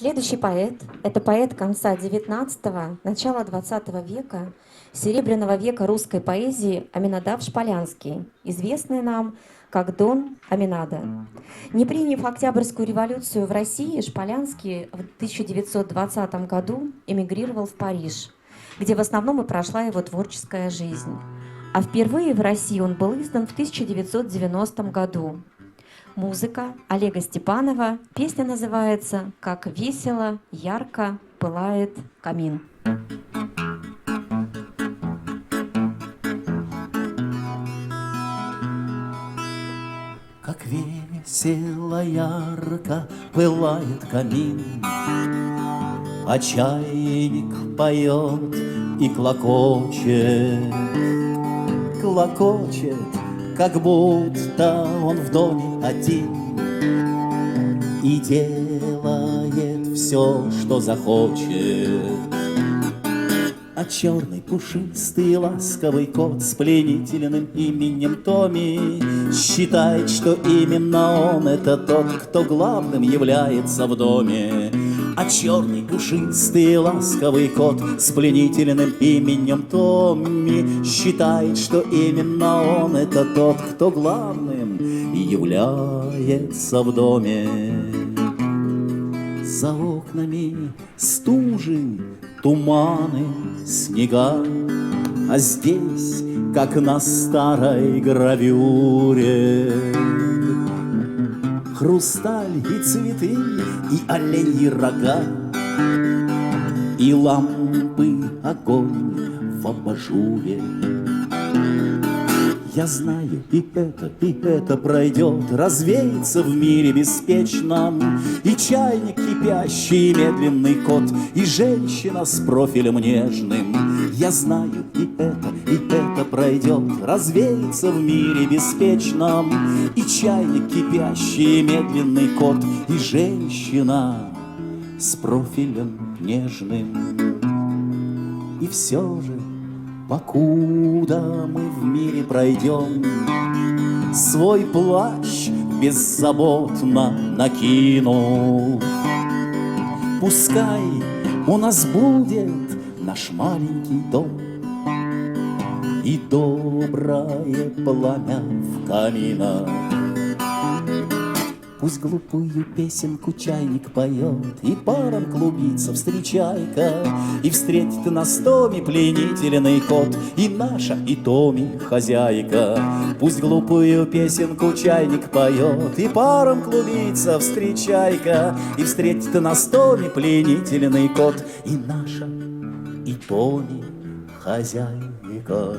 Следующий поэт – это поэт конца XIX – начала XX века, серебряного века русской поэзии Аминадав Шполянский, известный нам как Дон Аминада. Не приняв Октябрьскую революцию в России, Шполянский в 1920 году эмигрировал в Париж, где в основном и прошла его творческая жизнь. А впервые в России он был издан в 1990 году. Музыка Олега Степанова. Песня называется «Как весело, ярко пылает камин». Как весело, ярко пылает камин, а чайник поет и клокочет, клокочет, как будто он в доме один и делает все, что захочет. А черный, пушистый, ласковый кот с пленительным именем Томми считает, что именно он — это тот, кто главным является в доме. А черный, пушистый, ласковый кот с пленительным именем Томми считает, что именно он — это тот, кто главным является в доме. За окнами стужи, туманы, снега, а здесь, как на старой гравюре, хрусталь и цветы, и оленьи рога, и лампы огонь в абажуре. Я знаю, и это пройдет, развеется в мире беспечном, и чайник кипящий, и медленный кот, и женщина с профилем нежным. Я знаю, и это пройдет, развеется в мире беспечном, и чайник кипящий, и медленный кот, и женщина с профилем нежным. И все же, покуда мы в мире пройдем, свой плащ беззаботно накину. Пускай у нас будет наш маленький дом и доброе пламя в каминах. Пусть глупую песенку чайник поет, и паром клубится встречайка, и встретит нас Томи пленительный кот, и наша, и Томи хозяйка. Пусть глупую песенку чайник поет, и паром клубится встречайка, и встретит нас Томи пленительный кот, и наша, и Томи хозяйка.